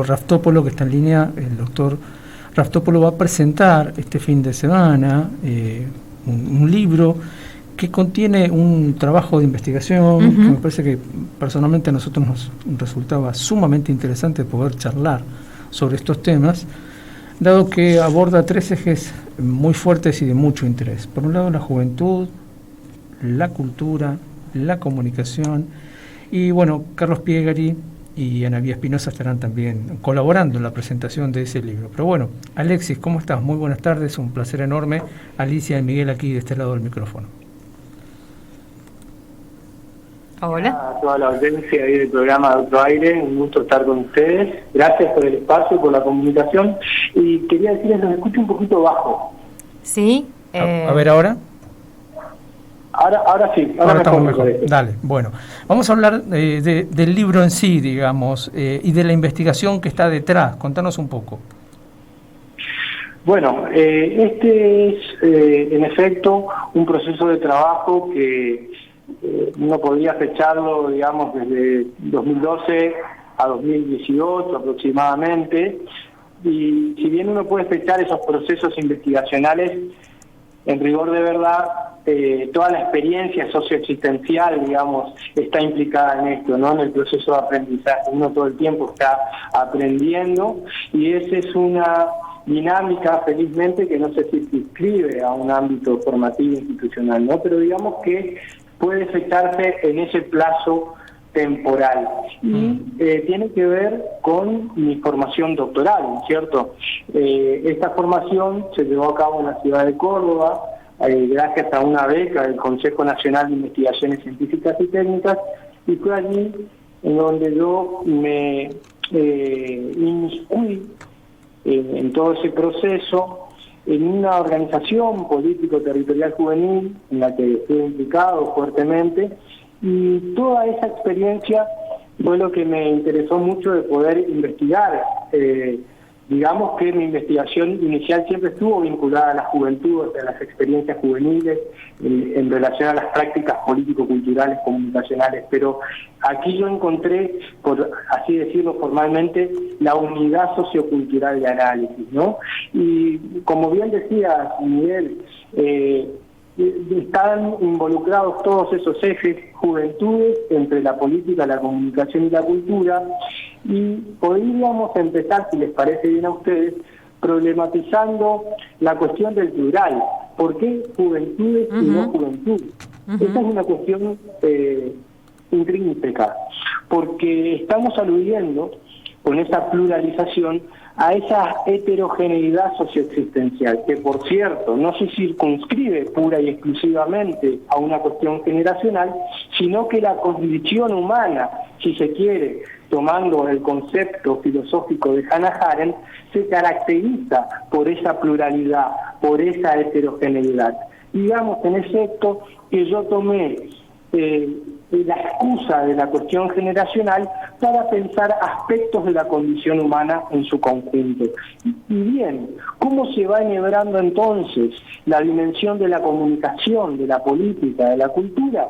Raftópolo, que está en línea. El doctor Raftópolo va a presentar este fin de semana un libro que contiene un trabajo de investigación que me parece que personalmente a nosotros nos resultaba sumamente interesante poder charlar sobre estos temas, dado que aborda tres ejes muy fuertes y de mucho interés. Por un lado, la juventud, la cultura, la comunicación, y bueno, Carlos Piegari y Ana Bía Espinosa estarán también colaborando en la presentación de ese libro. Pero bueno, Alexis, ¿cómo estás? Muy buenas tardes, un placer enorme. Alicia y Miguel aquí de este lado del micrófono. Hola. A toda la audiencia ahí del programa de Otro Aire, un gusto estar con ustedes. Gracias por el espacio, por la comunicación. Y quería decirles, los escucho un poquito bajo. Sí. A ver ahora. Ahora sí, ahora estamos mejor. Dale, bueno. Vamos a hablar del libro en sí, digamos, y de la investigación que está detrás. Contanos un poco. Bueno, este es, en efecto, un proceso de trabajo que uno podría fecharlo, digamos, desde 2012 a 2018 aproximadamente. Y si bien uno puede fechar esos procesos investigacionales, en rigor de verdad, toda la experiencia socioexistencial, digamos, está implicada en esto, ¿no? En el proceso de aprendizaje. Uno todo el tiempo está aprendiendo y esa es una dinámica, felizmente, que no se circunscribe a un ámbito formativo institucional, ¿no? Pero digamos que puede fecharse en ese plazo temporal y tiene que ver con mi formación doctoral, ¿no es cierto? Esta formación se llevó a cabo en la ciudad de Córdoba, gracias a una beca del Consejo Nacional de Investigaciones Científicas y Técnicas, y fue allí en donde yo me inmiscuí en todo ese proceso en una organización político-territorial juvenil en la que estuve implicado fuertemente, y toda esa experiencia fue lo que me interesó mucho de poder investigar. Digamos que mi investigación inicial siempre estuvo vinculada a la juventud, a las experiencias juveniles, en relación a las prácticas político-culturales, comunicacionales, pero aquí yo encontré, por así decirlo formalmente, la unidad sociocultural de análisis, ¿no? Y como bien decía Miguel, están involucrados todos esos ejes, juventudes, entre la política, la comunicación y la cultura, y podríamos empezar, si les parece bien a ustedes, problematizando la cuestión del plural. ¿Por qué juventudes y no juventud? Esa es una cuestión intrínseca, porque estamos aludiendo con esa pluralización a esa heterogeneidad socioexistencial, que por cierto no se circunscribe pura y exclusivamente a una cuestión generacional, sino que la condición humana, si se quiere, tomando el concepto filosófico de Hannah Arendt, se caracteriza por esa pluralidad, por esa heterogeneidad. Digamos, en efecto, que yo tomé la excusa de la cuestión generacional para pensar aspectos de la condición humana en su conjunto. Y bien, ¿cómo se va enhebrando entonces la dimensión de la comunicación, de la política, de la cultura?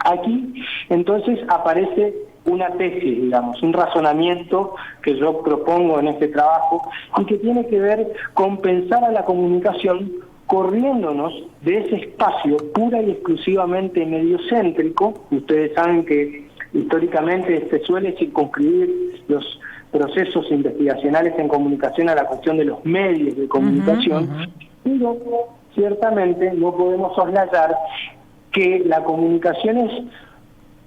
Aquí entonces aparece una tesis, digamos, un razonamiento que yo propongo en este trabajo y que tiene que ver con pensar a la comunicación corriéndonos de ese espacio pura y exclusivamente mediocéntrico. Ustedes saben que históricamente se suele circunscribir los procesos investigacionales en comunicación a la cuestión de los medios de comunicación, pero ciertamente no podemos soslayar que la comunicación es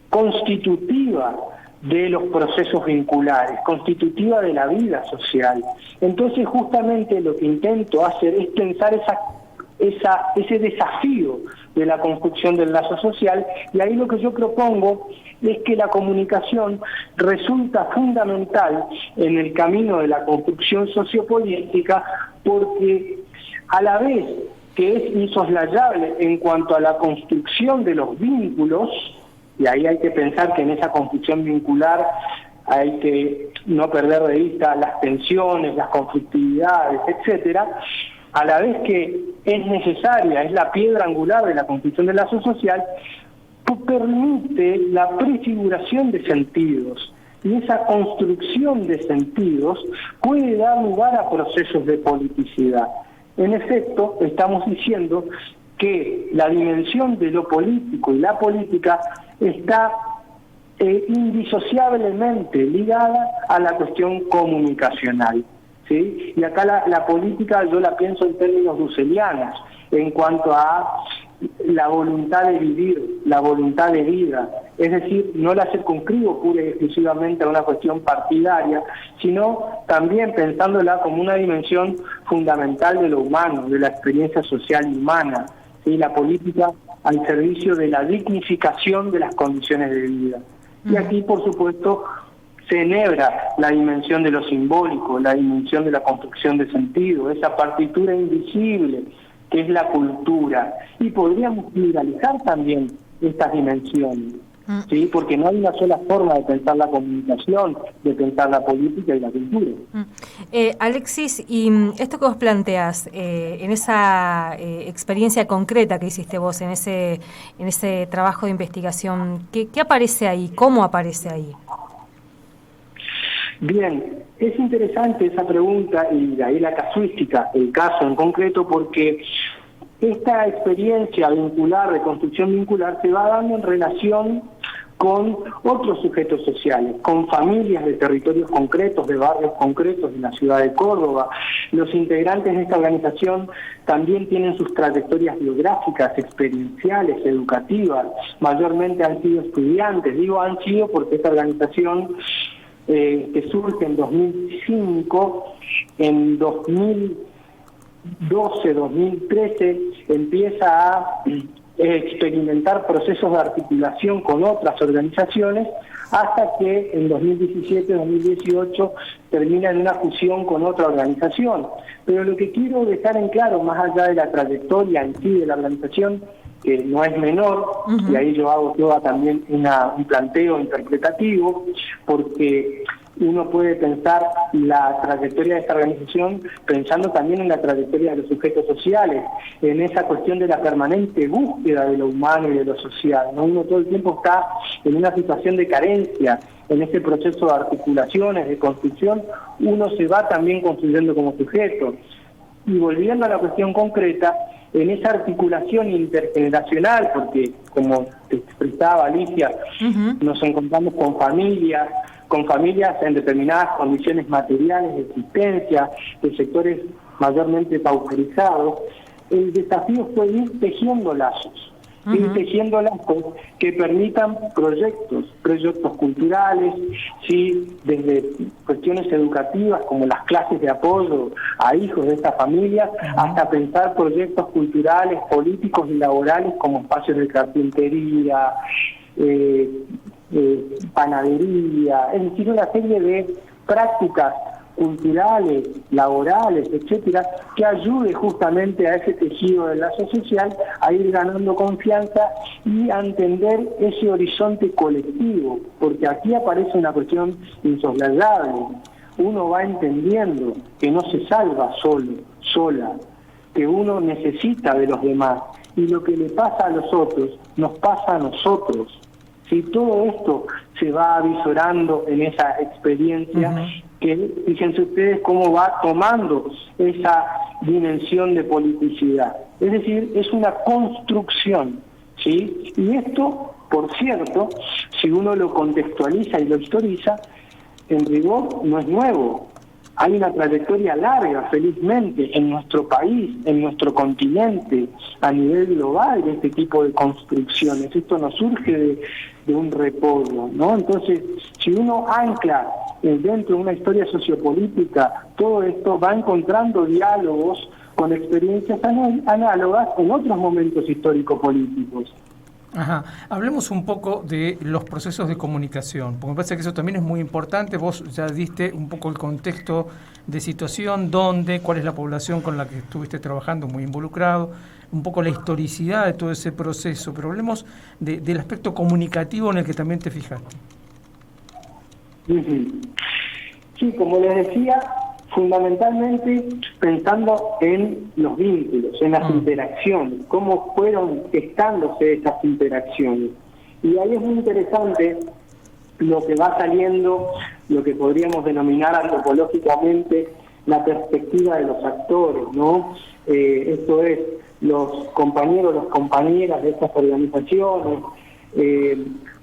constitutiva de los procesos vinculares, constitutiva de la vida social. Entonces justamente lo que intento hacer es pensar ese desafío de la construcción del lazo social, y ahí lo que yo propongo es que la comunicación resulta fundamental en el camino de la construcción sociopolítica, porque a la vez que es insoslayable en cuanto a la construcción de los vínculos, y ahí hay que pensar que en esa construcción vincular hay que no perder de vista las tensiones, las conflictividades, etcétera, a la vez que es necesaria, es la piedra angular de la construcción del lazo social, permite la prefiguración de sentidos, y esa construcción de sentidos puede dar lugar a procesos de politicidad. En efecto, estamos diciendo que la dimensión de lo político y la política está indisociablemente ligada a la cuestión comunicacional, ¿sí? Y acá la política yo la pienso en términos dusselianos, en cuanto a la voluntad de vivir, la voluntad de vida, es decir, no la circunscribo pura y exclusivamente a una cuestión partidaria, sino también pensándola como una dimensión fundamental de lo humano, de la experiencia social humana, ¿sí? La política al servicio de la dignificación de las condiciones de vida. Y aquí, por supuesto, se enhebra la dimensión de lo simbólico, la dimensión de la construcción de sentido, esa partitura invisible que es la cultura. Y podríamos pluralizar también estas dimensiones, ¿sí? Porque no hay una sola forma de pensar la comunicación, de pensar la política y la cultura. Alexis, y esto que vos planteás, en esa experiencia concreta que hiciste vos, en ese trabajo de investigación, ¿qué aparece ahí? ¿Cómo aparece ahí? Bien, es interesante esa pregunta y de ahí la casuística, el caso en concreto, porque esta experiencia vincular, de construcción vincular, se va dando en relación con otros sujetos sociales, con familias de territorios concretos, de barrios concretos de la ciudad de Córdoba. Los integrantes de esta organización también tienen sus trayectorias biográficas, experienciales, educativas, mayormente han sido estudiantes. Digo han sido porque esta organización que surge en 2005, en 2012, 2013, empieza a experimentar procesos de articulación con otras organizaciones, hasta que en 2017, 2018 termina en una fusión con otra organización. Pero lo que quiero dejar en claro, más allá de la trayectoria en sí de la organización, que no es menor, y ahí yo hago también un planteo interpretativo, porque uno puede pensar la trayectoria de esta organización pensando también en la trayectoria de los sujetos sociales, en esa cuestión de la permanente búsqueda de lo humano y de lo social, ¿no? Uno todo el tiempo está en una situación de carencia, en ese proceso de articulaciones, de construcción, uno se va también construyendo como sujeto. Y volviendo a la cuestión concreta, en esa articulación intergeneracional, porque como te expresaba Alicia, nos encontramos con familias en determinadas condiciones materiales de existencia, de sectores mayormente pauperizados. El desafío fue ir tejiendo lazos, ir tejiendo lazos que permitan proyectos culturales, ¿sí? Desde cuestiones educativas como las clases de apoyo a hijos de estas familias, hasta pensar proyectos culturales, políticos y laborales como espacios de carpintería, panadería, es decir, una serie de prácticas culturales, laborales, etcétera, que ayude justamente a ese tejido del lazo social a ir ganando confianza y a entender ese horizonte colectivo, porque aquí aparece una cuestión insoslayable. Uno va entendiendo que no se salva solo, sola, que uno necesita de los demás, y lo que le pasa a los otros, nos pasa a nosotros. Si todo esto se va avisorando en esa experiencia, que fíjense ustedes cómo va tomando esa dimensión de politicidad. Es decir, es una construcción, ¿sí? Y esto, por cierto, si uno lo contextualiza y lo historiza, en rigor no es nuevo. Hay una trayectoria larga, felizmente, en nuestro país, en nuestro continente, a nivel global, de este tipo de construcciones. Esto no surge de un repollo, ¿no? Entonces, si uno ancla dentro de una historia sociopolítica, todo esto va encontrando diálogos con experiencias análogas en otros momentos histórico-políticos. Ajá. Hablemos un poco de los procesos de comunicación, porque me parece que eso también es muy importante. Vos ya diste un poco el contexto de situación, cuál es la población con la que estuviste trabajando, muy involucrado, un poco la historicidad de todo ese proceso, pero hablemos del aspecto comunicativo en el que también te fijaste. Sí, como les decía, fundamentalmente pensando en los vínculos, en las interacciones, cómo fueron gestándose esas interacciones. Y ahí es muy interesante lo que va saliendo, lo que podríamos denominar antropológicamente la perspectiva de los actores, ¿no? Esto es, los compañeros, las compañeras de estas organizaciones,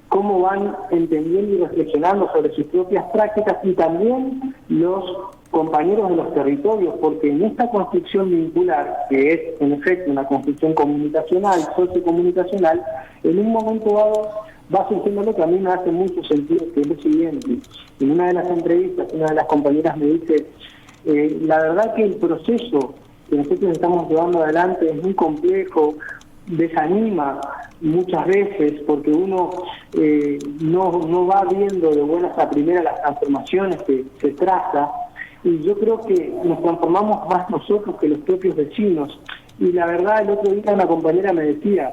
cómo van entendiendo y reflexionando sobre sus propias prácticas, y también los compañeros de los territorios, porque en esta construcción vincular, que es en efecto una construcción comunicacional, sociocomunicacional, en un momento dado va surgiendo lo que a mí me hace mucho sentido, que es lo siguiente. En una de las entrevistas, una de las compañeras me dice, la verdad que el proceso que nosotros estamos llevando adelante es muy complejo, desanima muchas veces, porque uno no va viendo de buenas a primeras las transformaciones que se traza, y yo creo que nos transformamos más nosotros que los propios vecinos. Y la verdad, el otro día una compañera me decía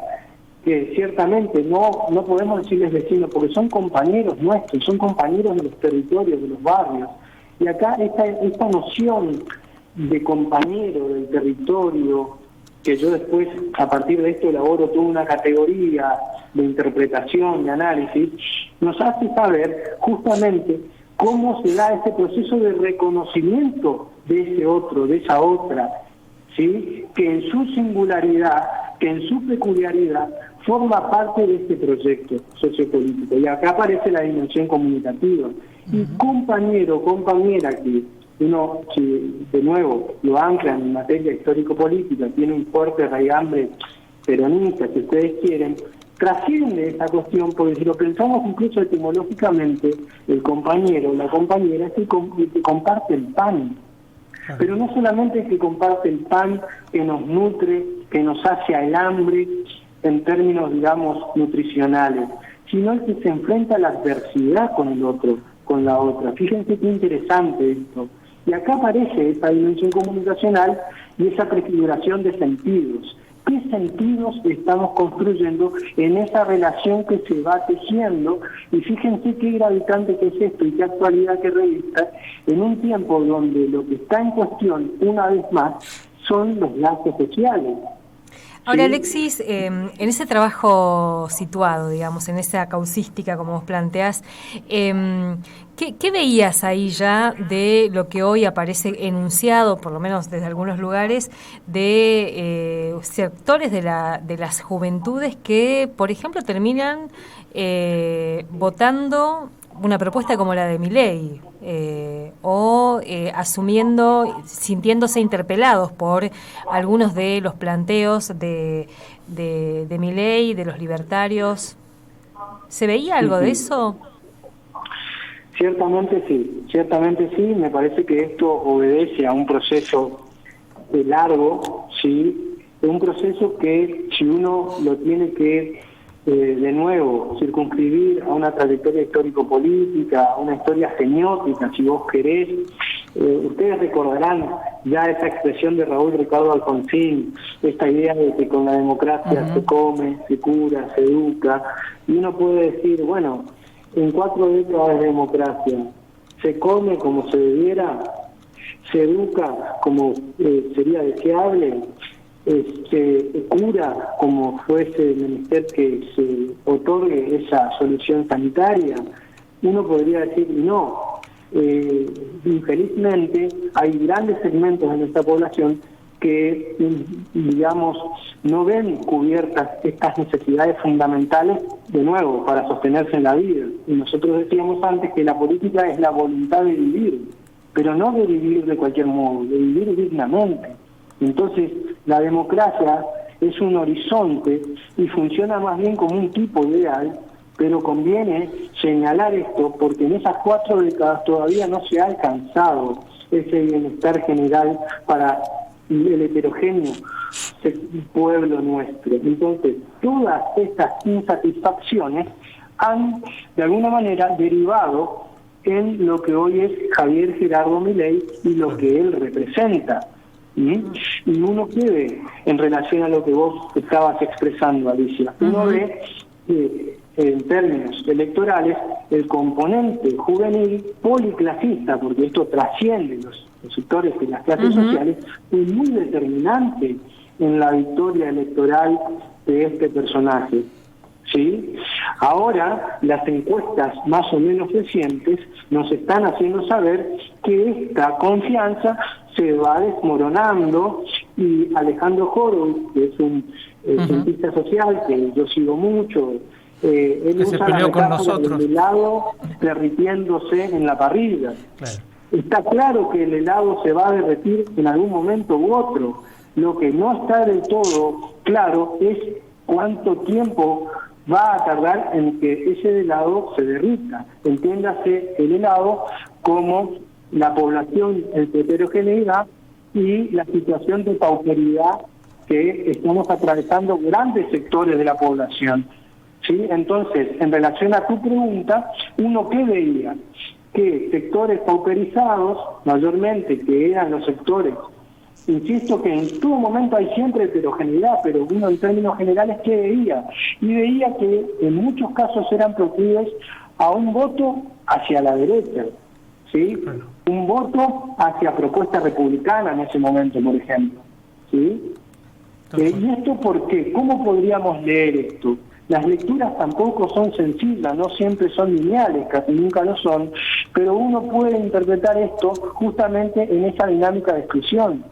que ciertamente no podemos decirles vecinos, porque son compañeros nuestros, son compañeros de los territorios, de los barrios. Y acá esta noción de compañero del territorio, que yo después, a partir de esto, elaboro toda una categoría de interpretación, de análisis, nos hace saber justamente cómo se da ese proceso de reconocimiento de ese otro, de esa otra, ¿sí? Que en su singularidad, que en su peculiaridad, forma parte de este proyecto sociopolítico. Y acá aparece la dimensión comunicativa. Y compañero, compañera, que uno, si de nuevo lo ancla en materia histórico-política, tiene un fuerte raigambre peronista, si ustedes quieren, trasciende esa cuestión, porque si lo pensamos incluso etimológicamente, el compañero, la compañera, es el que comparte el pan. Pero no solamente el que comparte el pan, que nos nutre, que nos sacia el hambre, en términos, digamos, nutricionales, sino el que se enfrenta a la adversidad con el otro, con la otra. Fíjense qué interesante esto. Y acá aparece esa dimensión comunicacional y esa prefiguración de sentidos. ¿Qué sentidos estamos construyendo en esa relación que se va tejiendo? Y fíjense qué gravitante que es esto y qué actualidad que revista en un tiempo donde lo que está en cuestión, una vez más, son los lazos sociales. Ahora, Alexis, en ese trabajo situado, digamos, en esa causística, como vos planteás, ¿qué veías ahí ya de lo que hoy aparece enunciado, por lo menos desde algunos lugares, de sectores de las juventudes que, por ejemplo, terminan votando una propuesta como la de Milei, o sintiéndose interpelados por algunos de los planteos de Milei, de los libertarios? ¿Se veía algo de eso? Ciertamente sí, me parece que esto obedece a un proceso largo, sí, un proceso que si uno lo tiene que de nuevo circunscribir a una trayectoria histórico-política, a una historia semiótica, si vos querés. Ustedes recordarán ya esa expresión de Raúl Ricardo Alfonsín, esta idea de que con la democracia se come, se cura, se educa, y uno puede decir, bueno, en 4 décadas de democracia, se come como se debiera, se educa como sería deseable, se cura como fuese menester que se otorgue esa solución sanitaria. Uno podría decir no. Infelizmente hay grandes segmentos de nuestra población que, digamos, no ven cubiertas estas necesidades fundamentales, de nuevo, para sostenerse en la vida. Y nosotros decíamos antes que la política es la voluntad de vivir, pero no de vivir de cualquier modo, de vivir dignamente. Entonces, la democracia es un horizonte y funciona más bien como un tipo ideal, pero conviene señalar esto porque en esas 4 décadas todavía no se ha alcanzado ese bienestar general para el heterogéneo pueblo nuestro. Entonces, todas estas insatisfacciones han, de alguna manera, derivado en lo que hoy es Javier Gerardo Milei y lo que él representa. Y uno que ve, en relación a lo que vos estabas expresando, Alicia, uno ve en términos electorales el componente juvenil policlasista, porque esto trasciende los sectores y las clases sociales, es muy determinante en la victoria electoral de este personaje. ¿sí? Ahora, las encuestas más o menos recientes nos están haciendo saber que esta confianza se va desmoronando, y Alejandro Horowitz, que es un cientista social que yo sigo mucho, él que se usa peleó la con metáfora nosotros del helado derritiéndose en la parrilla. Claro. Está claro que el helado se va a derretir en algún momento u otro. Lo que no está del todo claro es cuánto tiempo va a tardar en que ese helado se derrita. Entiéndase el helado como la población en su heterogeneidad y la situación de pauperidad que estamos atravesando grandes sectores de la población. ¿Sí? Entonces, en relación a tu pregunta, uno que veía que sectores pauperizados, mayormente, que eran los sectores, insisto que en todo momento hay siempre heterogeneidad, pero uno en términos generales, ¿qué veía? Y veía que en muchos casos eran proclives a un voto hacia la derecha, ¿sí? Un voto hacia propuesta republicana en ese momento, por ejemplo, ¿sí? ¿Y esto por qué? ¿Cómo podríamos leer esto? Las lecturas tampoco son sencillas, no siempre son lineales, casi nunca lo son, pero uno puede interpretar esto justamente en esa dinámica de exclusión,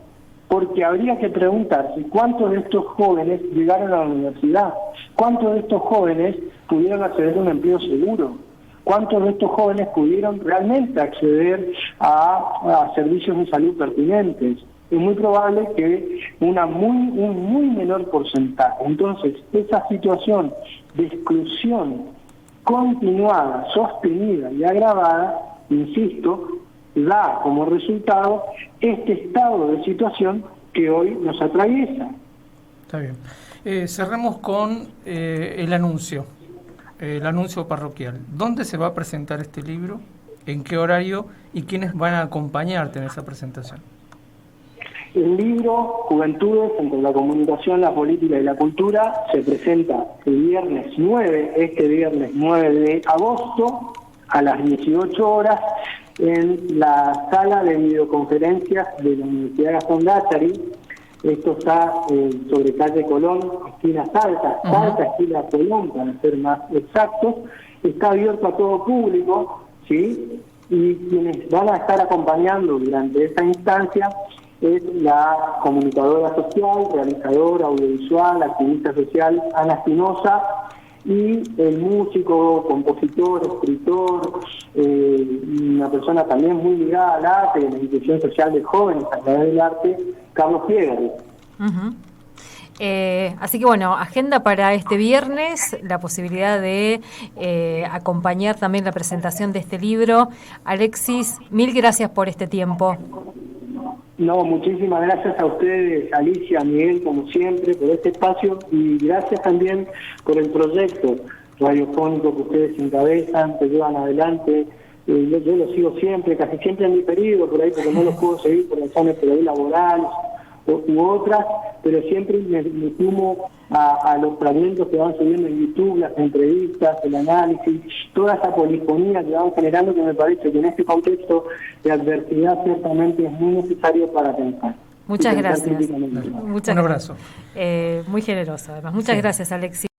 porque habría que preguntarse cuántos de estos jóvenes llegaron a la universidad, cuántos de estos jóvenes pudieron acceder a un empleo seguro, cuántos de estos jóvenes pudieron realmente acceder a servicios de salud pertinentes. Es muy probable que un muy menor porcentaje. Entonces, esa situación de exclusión continuada, sostenida y agravada, insisto, da como resultado este estado de situación que hoy nos atraviesa. Está bien. Cerremos con el anuncio parroquial. ¿Dónde se va a presentar este libro? ¿En qué horario? ¿Y quiénes van a acompañarte en esa presentación? El libro Juventudes entre la comunicación, la política y la cultura se presenta el viernes 9, este viernes 9 de agosto, a las 18 horas, en la sala de videoconferencias de la Universidad Gastón Gàtxarí. Esto está sobre calle Colón, esquina Salta, esquina Colón, para ser más exactos. Está abierto a todo público, ¿sí? Y quienes van a estar acompañando durante esta instancia es la comunicadora social, realizadora audiovisual, activista social Ana Espinosa, y el músico, compositor, escritor, una persona también muy ligada al arte, de la inclusión social de jóvenes a través del arte, Carlos Piegari. Así que bueno, agenda para este viernes, la posibilidad de acompañar también la presentación de este libro. Alexis, mil gracias por este tiempo. No, muchísimas gracias a ustedes, Alicia, Miguel, como siempre, por este espacio, y gracias también por el proyecto radiofónico que ustedes encabezan, que llevan adelante. Yo lo sigo siempre, casi siempre en mi periodo, por ahí, porque no los puedo seguir por razones por ahí laborales u otras, pero siempre me sumo a los fragmentos que van subiendo en YouTube, las entrevistas, el análisis, toda esa polifonía que van generando, que me parece que en este contexto de adversidad ciertamente es muy necesario para pensar. Muchas gracias. Un abrazo. Muy generoso, además. Muchas gracias, Alexis.